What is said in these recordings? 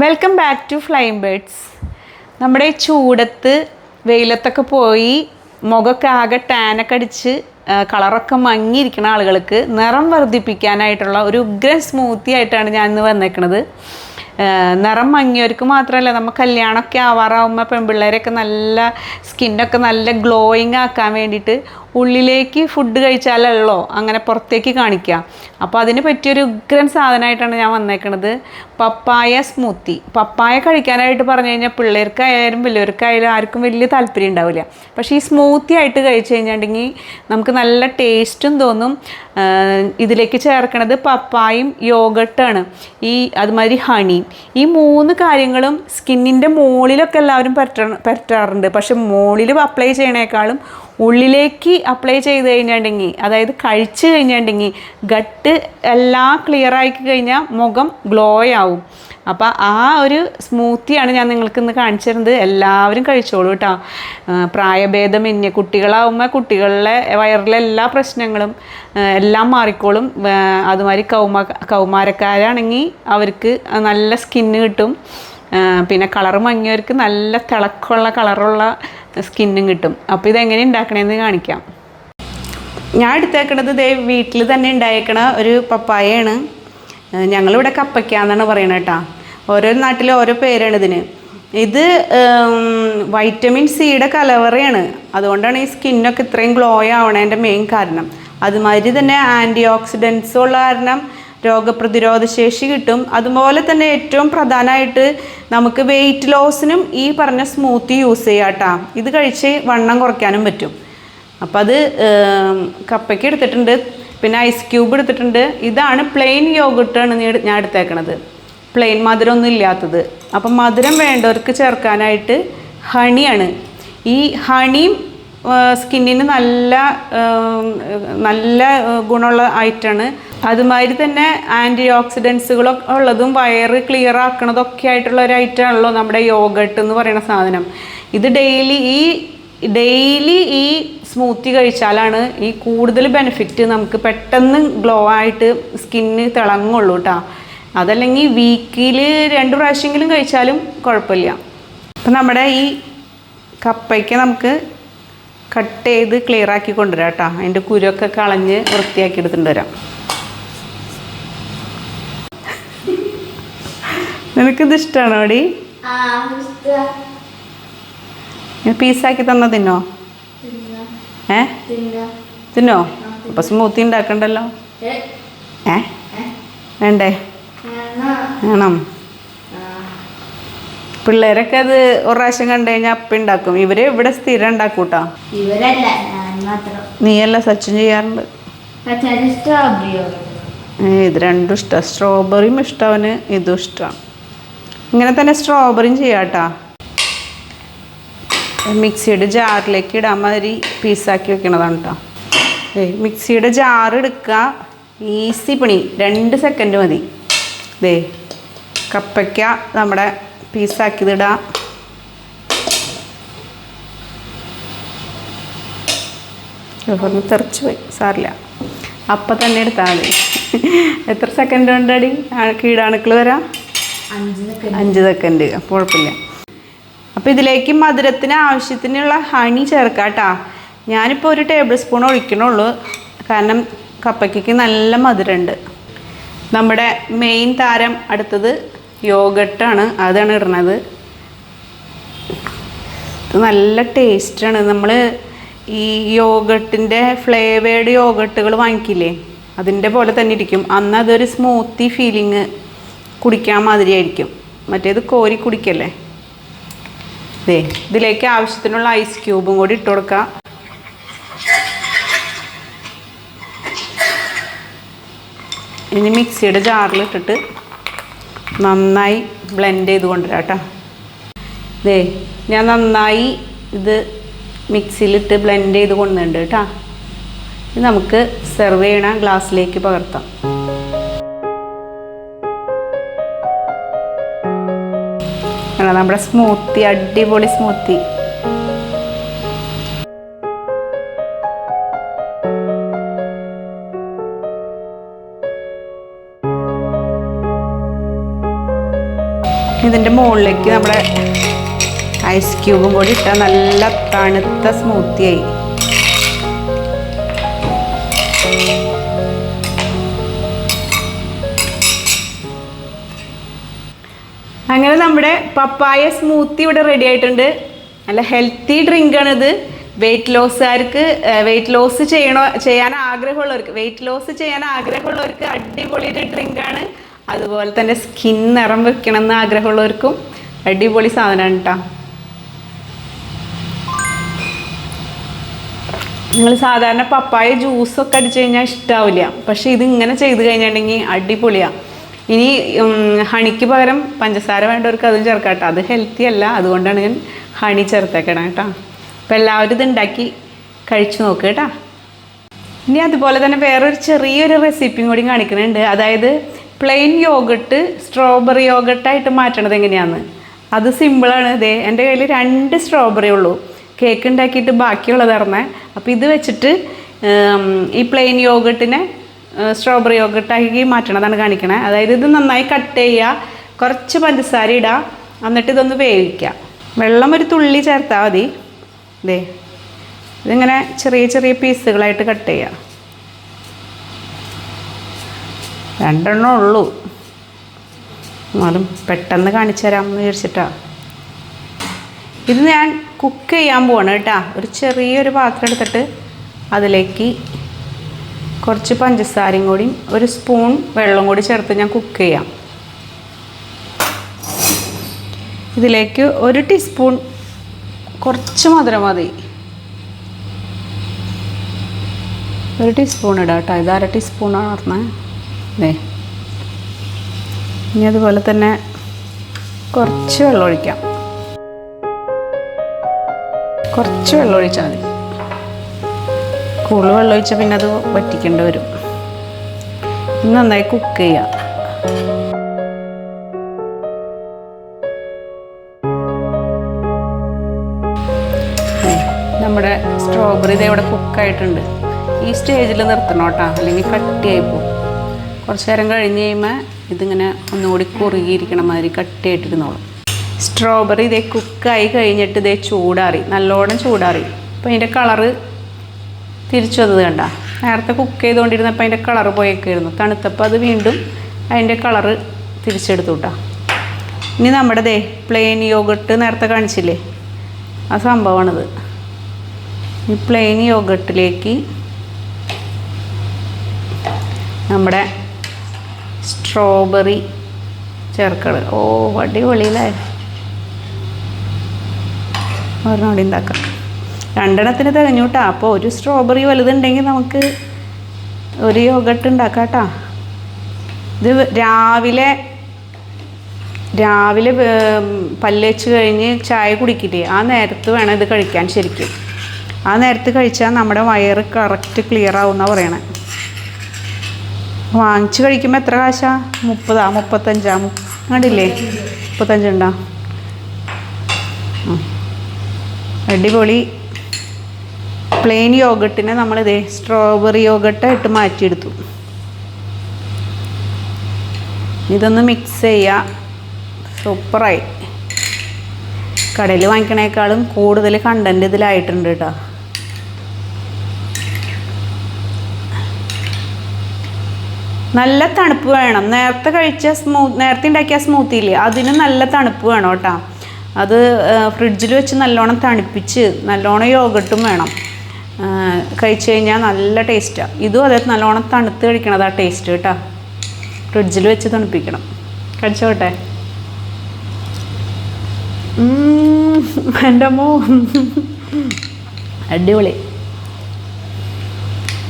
Welcome back to Flying Birds. നമ്മുടെ ചൂടത്ത് വെയിലത്തൊക്കെ പോയി മുഖമൊക്കെ ആകെ ടാനൊക്കെ അടിച്ച് കളറൊക്കെ മങ്ങിയിരിക്കുന്ന ആളുകൾക്ക് നിറം വർദ്ധിപ്പിക്കാനായിട്ടുള്ള ഒരു ഉഗ്രൻ സ്മൂത്തി ആയിട്ടാണ് ഞാൻ ഇന്ന് വന്നേക്കുന്നത്. നിറം മങ്ങിയവർക്ക് മാത്രമല്ല, നമ്മൾ കല്യാണമൊക്കെ ആവാറാവുമ്പോൾ പെൺപിള്ളേരൊക്കെ നല്ല സ്കിന്നൊക്കെ നല്ല ഗ്ലോയിങ് ആക്കാൻ വേണ്ടിയിട്ട് ഉള്ളിലേക്ക് ഫുഡ് കഴിച്ചാലല്ലോ അങ്ങനെ പുറത്തേക്ക് കാണിക്കുക. അപ്പോൾ അതിന് പറ്റിയൊരു ഉഗ്രൻ സാധനമായിട്ടാണ് ഞാൻ വന്നേക്കുന്നത്, പപ്പായ സ്മൂത്തി. പപ്പായ കഴിക്കാനായിട്ട് പറഞ്ഞു കഴിഞ്ഞാൽ പിള്ളേർക്കായാലും വലിയവർക്കായാലും ആർക്കും വലിയ താല്പര്യം ഉണ്ടാവില്ല. പക്ഷേ ഈ സ്മൂത്തി ആയിട്ട് കഴിച്ചു കഴിഞ്ഞിട്ടുണ്ടെങ്കിൽ നമുക്ക് നല്ല ടേസ്റ്റും തോന്നും. ഇതിലേക്ക് ചേർക്കണത് പപ്പായും യോഗട്ടാണ്, അതുമാതിരി ഹണിയും. ഈ മൂന്ന് കാര്യങ്ങളും സ്കിന്നിൻ്റെ മുകളിലൊക്കെ എല്ലാവരും പറ്റാറുണ്ട്. പക്ഷെ മുകളിൽ അപ്ലൈ ചെയ്യണേക്കാളും ഉള്ളിലേക്ക് അപ്ലൈ ചെയ്ത് കഴിഞ്ഞിട്ടുണ്ടെങ്കിൽ, അതായത് കഴിച്ച് കഴിഞ്ഞിട്ടുണ്ടെങ്കിൽ ഗട്ട് എല്ലാം ക്ലിയറായി കഴിഞ്ഞാൽ മുഖം ഗ്ലോ ആവും. അപ്പോൾ ആ ഒരു സ്മൂത്തിയാണ് ഞാൻ നിങ്ങൾക്ക് ഇന്ന് കാണിച്ചു തരുന്നത്. എല്ലാവരും കഴിച്ചോളൂ കേട്ടോ. പ്രായഭേദമന്യേ കുട്ടികളാവുമ്പോൾ കുട്ടികളുടെ വയറിലെ എല്ലാ പ്രശ്നങ്ങളും എല്ലാം മാറിക്കോളും. അതുമാതിരി കൗമാരക്കാരാണെങ്കിൽ അവർക്ക് നല്ല സ്കിന്ന് കിട്ടും. പിന്നെ കളറ് മങ്ങിയവർക്ക് നല്ല തിളക്കമുള്ള കളറുള്ള സ്കിന്നും കിട്ടും. അപ്പോൾ ഇതെങ്ങനെ ഉണ്ടാക്കണമെന്ന് കാണിക്കാം. ഞാൻ എടുത്തേക്കണത് വീട്ടിൽ തന്നെ ഉണ്ടായേക്കണ ഒരു പപ്പായയാണ്. ഞങ്ങളിവിടെ കപ്പയ്ക്കാന്നാണ് പറയണത് കേട്ടോ. ഓരോ നാട്ടിലും ഓരോ പേരാണ് ഇതിന്. ഇത് വൈറ്റമിൻ സിയുടെ കലവറയാണ്. അതുകൊണ്ടാണ് ഈ സ്കിന്നൊക്കെ ഇത്രയും ഗ്ലോ ആവണതിൻ്റെ മെയിൻ കാരണം. അതുമാതിരി തന്നെ ആൻറ്റി ഓക്സിഡൻസ് ഉള്ള കാരണം രോഗപ്രതിരോധ ശേഷി കിട്ടും. അതുപോലെ തന്നെ ഏറ്റവും പ്രധാനമായിട്ട് നമുക്ക് വെയിറ്റ് ലോസിനും ഈ പറഞ്ഞ സ്മൂത്തി യൂസ് ചെയ്യാം കേട്ടോ. ഇത് കഴിച്ച് വണ്ണം കുറയ്ക്കാനും പറ്റും. അപ്പം അത് കപ്പയ്ക്ക് എടുത്തിട്ടുണ്ട്, പിന്നെ ഐസ് ക്യൂബ് എടുത്തിട്ടുണ്ട്. ഇതാണ് പ്ലെയിൻ യോഗട്ടാണ് ഞാൻ എടുത്തേക്കണത്, പ്ലെയിൻ മധുരമൊന്നും ഇല്ലാത്തത്. അപ്പം മധുരം വേണ്ടവർക്ക് ചേർക്കാനായിട്ട് ഹണിയാണ്. ഈ ഹണിയും സ്കിന്നിന് നല്ല നല്ല ഗുണമുള്ള ഐറ്റമാണ്. അതുമാതിരി തന്നെ ആൻറ്റി ഓക്സിഡൻസുകളൊക്കെ ഉള്ളതും വയറ് ക്ലിയർ ആക്കണതൊക്കെ ആയിട്ടുള്ള ഒരു ഐറ്റമാണല്ലോ നമ്മുടെ യോഗട്ട് എന്ന് പറയുന്ന സാധനം. ഇത് ഡെയിലി ഈ സ്മൂത്തി കഴിച്ചാലാണ് ഈ കൂടുതൽ ബെനിഫിറ്റ്. നമുക്ക് പെട്ടെന്ന് ഗ്ലോ ആയിട്ട് സ്കിന്ന് തിളങ്ങുള്ളൂ കേട്ടോ. അതല്ലെങ്കിൽ വീക്കിൽ 2 പ്രാവശ്യമെങ്കിലും കഴിച്ചാലും കുഴപ്പമില്ല. അപ്പം നമ്മുടെ ഈ കപ്പയ്ക്ക് നമുക്ക് കട്ട് ചെയ്ത് ക്ലിയർ ആക്കി കൊണ്ടുവരാം കേട്ടോ. അതിൻ്റെ കുരുവൊക്കെ കളഞ്ഞ് വൃത്തിയാക്കി എടുത്തുകൊണ്ട് വരാം. നിനക്കിത് ഇഷ്ടമാണോ അടി? പീസാക്കി തന്ന തിന്നോ? തിന്നോ? അപ്പം സ്മൂത്തി ഉണ്ടാക്കണ്ടല്ലോ. വേണ്ടേ? വേണം. പിള്ളേരൊക്കെ അത് ഒരു പ്രാവശ്യം കണ്ടു കഴിഞ്ഞാൽ അപ്പം ഉണ്ടാക്കും. ഇവര് ഇവിടെ സ്ഥിരം ഉണ്ടാക്കൂട്ടാ. നീയല്ല, സച്ചിൻ ചെയ്യാറുണ്ട്. ഇത് രണ്ടും ഇഷ്ടമാണ്. സ്ട്രോബെറിയും ഇഷ്ടവന്, ഇതും ഇഷ്ടമാണ്. ഇങ്ങനെ തന്നെ സ്ട്രോബെറിയും ചെയ്യാട്ടാ. മിക്സിയുടെ ജാറിലേക്ക് ഇടാൻ മാതിരി പീസാക്കി വെക്കണതാണ് കേട്ടോ. മിക്സിയുടെ ജാറ് എടുക്കുക, ഈസി പണി, 2 സെക്കൻഡ് മതി. കപ്പയ്ക്ക നമ്മുടെ പീസാക്കിയതിടാം. തെറിച്ച് പോയി, സാറില്ല, അപ്പം തന്നെ എടുത്താൽ മതി. എത്ര സെക്കൻഡ് കൊണ്ടടി കീടാണുക്കൾ വരാം? 5 സെക്കൻഡ്. അപ്പോൾ കുഴപ്പമില്ല. അപ്പോൾ ഇതിലേക്ക് മധുരത്തിന് ആവശ്യത്തിനുള്ള ഹണി ചേർക്കാം കേട്ടോ. ഞാനിപ്പോൾ 1 ടേബിൾ സ്പൂൺ ഒഴിക്കണുള്ളൂ, കാരണം കപ്പയ്ക്ക് നല്ല മധുരമുണ്ട്. നമ്മുടെ മെയിൻ താരം അടുത്തത് യോഗട്ടാണ്, അതാണ് ഇടുന്നത്. ഇത് നല്ല ടേസ്റ്റാണ്. നമ്മൾ ഈ യോഗട്ടിൻ്റെ ഫ്ലേവേർഡ് യോഗട്ടുകൾ വാങ്ങിക്കില്ലേ, അതിൻ്റെ പോലെ തന്നെ ഇരിക്കും. അന്ന് അതൊരു സ്മൂത്തി ഫീലിങ് കുടിക്കാൻ മാതിരിയായിരിക്കും. മറ്റേത് കോരി കുടിക്കല്ലേ. ഇതിലേക്ക് ആവശ്യത്തിനുള്ള ഐസ് ക്യൂബും കൂടി ഇട്ട് കൊടുക്കാം. ഇനി മിക്സിയുടെ ജാറിലിട്ടിട്ട് നന്നായി ബ്ലെൻഡ് ചെയ്ത് കൊണ്ടുവരാം കേട്ടോ. ഞാൻ നന്നായി ഇത് മിക്സിയിലിട്ട് ബ്ലെൻഡ് ചെയ്ത് കൊണ്ടുവന്നിട്ടുണ്ട് കേട്ടോ. ഇത് നമുക്ക് സെർവ് ചെയ്യണ ഗ്ലാസ്സിലേക്ക് പകർത്താം. നമ്മുടെ സ്മൂത്തി, അടിപൊളി സ്മൂത്തി. ഇതിൻ്റെ മുകളിലേക്ക് നമ്മുടെ ഐസ് ക്യൂബും കൂടി ഇട്ടാൽ നല്ല തണുത്ത സ്മൂത്തിയായി. അങ്ങനെ നമ്മുടെ പപ്പായ സ്മൂത്തി ഇവിടെ റെഡി ആയിട്ടുണ്ട്. നല്ല ഹെൽത്തി ഡ്രിങ്കാണിത്. വെയിറ്റ് ലോസ് ചെയ്യാൻ ആഗ്രഹമുള്ളവർക്ക് അടിപൊളി ഒരു ഡ്രിങ്കാണ്. അതുപോലെ തന്നെ സ്കിൻ നിറം വെക്കണം എന്ന് ആഗ്രഹമുള്ളവർക്കും അടിപൊളി സാധനമാണ് കേട്ടോ. നിങ്ങൾ സാധാരണ പപ്പായ ജ്യൂസൊക്കെ അടിച്ചു കഴിഞ്ഞാൽ ഇഷ്ടാവില്ല, പക്ഷെ ഇത് ഇങ്ങനെ ചെയ്ത് കഴിഞ്ഞിട്ടുണ്ടെങ്കിൽ അടിപൊളിയാണ്. ഇനി ഹണിക്ക് പകരം പഞ്ചസാര വേണ്ടവർക്ക് അതും ചേർക്കാം കേട്ടോ. അത് ഹെൽത്തി അല്ല, അതുകൊണ്ടാണ് ഞാൻ ഹണി ചേർത്തേക്കണം കേട്ടോ. അപ്പോൾ എല്ലാവരും ഇത് ഉണ്ടാക്കി കഴിച്ചു നോക്കുക കേട്ടോ. ഇനി അതുപോലെ തന്നെ വേറൊരു ചെറിയൊരു റെസിപ്പിയും കൂടി കാണിക്കുന്നുണ്ട്. അതായത് പ്ലെയിൻ യോഗട്ട് സ്ട്രോബെറി യോഗട്ടായിട്ട് മാറ്റണത് എങ്ങനെയാണെന്ന്. അത് സിമ്പിളാണ്. ഇതേ എൻ്റെ കയ്യിൽ 2 സ്ട്രോബെറി ഉള്ളൂ. കേക്ക് ഉണ്ടാക്കിയിട്ട് ബാക്കിയുള്ളതായിരുന്നേ. അപ്പോൾ ഇത് വെച്ചിട്ട് ഈ പ്ലെയിൻ യോഗട്ടിനെ സ്ട്രോബെറി യോഗട്ടാക്കി മാറ്റണതാണ് കാണിക്കണേ. അതായത് ഇത് നന്നായി കട്ട് ചെയ്യുക, കുറച്ച് പഞ്ചസാര ഇടുക, എന്നിട്ട് ഇതൊന്ന് വേവിക്കുക. വെള്ളം ഒരു തുള്ളി ചേർത്താൽ മതി. ഇതേ ഇതിങ്ങനെ ചെറിയ ചെറിയ പീസുകളായിട്ട് കട്ട് ചെയ്യുക. 2 എണ്ണം ഉള്ളൂ, എന്നാലും പെട്ടെന്ന് കാണിച്ചു തരാമെന്ന് വിചാരിച്ചിട്ടാണ്. ഇത് ഞാൻ കുക്ക് ചെയ്യാൻ പോവാണ് കേട്ടോ. ഒരു ചെറിയൊരു പാത്രം എടുത്തിട്ട് അതിലേക്ക് കുറച്ച് പഞ്ചസാരയും കൂടി 1 സ്പൂൺ വെള്ളം കൂടി ചേർത്ത് ഞാൻ കുക്ക് ചെയ്യാം. ഇതിലേക്ക് 1 ടീസ്പൂൺ കുറച്ച് മധുരം മതി. 1 ടീസ്പൂൺ ഇടാം കേട്ടോ. ഇത് 1/2 ടീസ്പൂണാണ് പറഞ്ഞത്. അതെ, ഇനി അതുപോലെ തന്നെ കുറച്ച് വെള്ളം ഒഴിക്കാം. കുറച്ച് വെള്ളം ഒഴിച്ചാൽ മതി. കൂടുതൽ വെള്ളം ഒഴിച്ചാൽ പിന്നെ അത് വറ്റിക്കേണ്ടി വരും. നന്നായി കുക്ക് ചെയ്യാം. നമ്മുടെ സ്ട്രോബെറി ഇത് ഇവിടെ കുക്കായിട്ടുണ്ട്. ഈ സ്റ്റേജിൽ നിർത്തണം കേട്ടോ, അല്ലെങ്കിൽ കട്ടിയായി പോകും. കുറച്ച് നേരം കഴിഞ്ഞ് കഴിയുമ്പോൾ ഇതിങ്ങനെ ഒന്നുകൂടി കുറുകിയിരിക്കണ മാതിരി കട്ടിയായിട്ടിരുന്നോളും. സ്ട്രോബെറി ഇതേ കുക്കായി കഴിഞ്ഞിട്ട് ഇതേ ചൂടാറി, നല്ലോണം ചൂടാറി. അപ്പോൾ അതിൻ്റെ കളറ് തിരിച്ചു വന്നത് കണ്ട. നേരത്തെ കുക്ക് ചെയ്തുകൊണ്ടിരുന്നപ്പോൾ അതിൻ്റെ കളറ് പോയേക്കായിരുന്നു. തണുത്തപ്പോൾ അത് വീണ്ടും അതിൻ്റെ കളറ് തിരിച്ചെടുത്തു കേട്ടോ. ഇനി നമ്മുടെ ദേ പ്ലെയിൻ യോഗട്ട് നേരത്തെ കാണിച്ചില്ലേ, ആ സംഭവമാണിത്. ഈ പ്ലെയിൻ യോഗട്ടിലേക്ക് നമ്മുടെ സ്ട്രോബെറി ചേർക്കള്. ഓ അടിപൊളിയില്ലേ. ഒരെണ്ണോടി ഉണ്ടാക്കാം. 2 എണ്ണത്തിന് തികഞ്ഞു കേട്ടോ. അപ്പോൾ 1 സ്ട്രോബെറി വലുതുണ്ടെങ്കിൽ നമുക്ക് 1 യോഗട്ട് ഉണ്ടാക്കാം കേട്ടോ. ഇത് രാവിലെ പല്ല് വെച്ച് കഴിഞ്ഞ് ചായ കുടിക്കില്ലേ, ആ നേരത്ത് വേണം ഇത് കഴിക്കാൻ. ശരിക്കും ആ നേരത്ത് കഴിച്ചാൽ നമ്മുടെ വയറ് കറക്റ്റ് ക്ലിയർ ആവുമെന്നാണ് പറയണേ. വാങ്ങിച്ച് കഴിക്കുമ്പോൾ എത്ര കാശാ? 30 35 കണ്ടില്ലേ, 35 ഉണ്ടോ? അടിപൊളി പ്ലെയിൻ യോഗട്ടിനെ നമ്മളിതേ സ്ട്രോബെറി യോഗട്ടായിട്ട് മാറ്റിയെടുത്തു. ഇതൊന്ന് മിക്സ് ചെയ്യുക. സൂപ്പറായി. കടയിൽ വാങ്ങിക്കണേക്കാളും കൂടുതൽ കണ്ടൻറ്റ് ഇതിലായിട്ടുണ്ട് കേട്ടോ. നല്ല തണുപ്പ് വേണം. നേരത്തെ ഉണ്ടാക്കിയ സ്മൂത്തി ഇല്ലേ, അതിന് നല്ല തണുപ്പ് വേണം കേട്ടോ. അത് ഫ്രിഡ്ജിൽ വെച്ച് നല്ലോണം തണുപ്പിച്ച് നല്ലോണം യോഗട്ടും വേണം. കഴിച്ചു കഴിഞ്ഞാൽ നല്ല ടേസ്റ്റാണ്. ഇതും അതെ, നല്ലോണം തണുത്ത് കഴിക്കണതാ ടേസ്റ്റ് കേട്ടോ. ഫ്രിഡ്ജിൽ വെച്ച് തണുപ്പിക്കണം. കഴിച്ചോട്ടെ. എൻ്റെ അമ്മോ അടിപൊളി.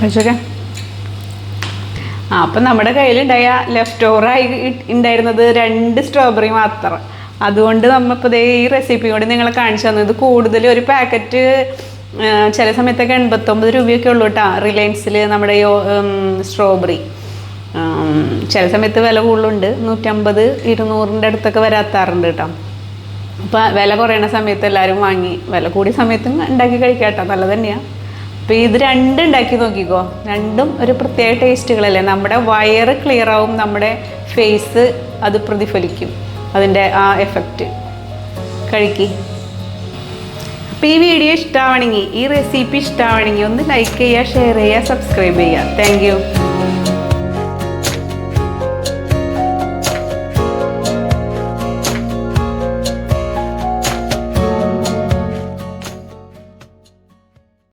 കഴിച്ചോക്കെ. അപ്പം നമ്മുടെ കയ്യിലുണ്ടായ ലെഫ്റ്റ് ഓവറായി ഉണ്ടായിരുന്നത് 2 സ്ട്രോബെറി മാത്രം. അതുകൊണ്ട് നമ്മളിപ്പോൾ ഇതേ ഈ റെസിപ്പി കൂടി നിങ്ങളെ കാണിച്ചു തന്നത്. കൂടുതൽ ഒരു പാക്കറ്റ് ചില സമയത്തൊക്കെ 89 രൂപയൊക്കെ ഉള്ളൂ കേട്ടോ റിലയൻസിൽ നമ്മുടെ സ്ട്രോബെറി. ചില സമയത്ത് വില കൂടുതലുണ്ട്, 150 200 അടുത്തൊക്കെ വരാത്താറുണ്ട് കേട്ടോ. അപ്പോൾ വില കുറയണ സമയത്ത് എല്ലാവരും വാങ്ങി, വില കൂടിയ സമയത്തും ഉണ്ടാക്കി കഴിക്കാം കേട്ടോ, നല്ലത് തന്നെയാണ്. അപ്പോൾ ഇത് 2 ഉണ്ടാക്കി നോക്കിക്കോ. 2ഉം ഒരു പ്രത്യേക ടേസ്റ്റുകളല്ലേ. നമ്മുടെ വയറ് ക്ലിയർ ആവും, നമ്മുടെ ഫേസ് അത് പ്രതിഫലിക്കും. അതിൻ്റെ ആ എഫക്റ്റ്. കഴിക്കി. അപ്പോൾ ഈ വീഡിയോ ഇഷ്ടമാവണമെങ്കിൽ, ഈ റെസിപ്പി ഇഷ്ടമാവണമെങ്കിൽ ഒന്ന് ലൈക്ക് ചെയ്യുക, ഷെയർ ചെയ്യുക, സബ്സ്ക്രൈബ് ചെയ്യുക. Thank you.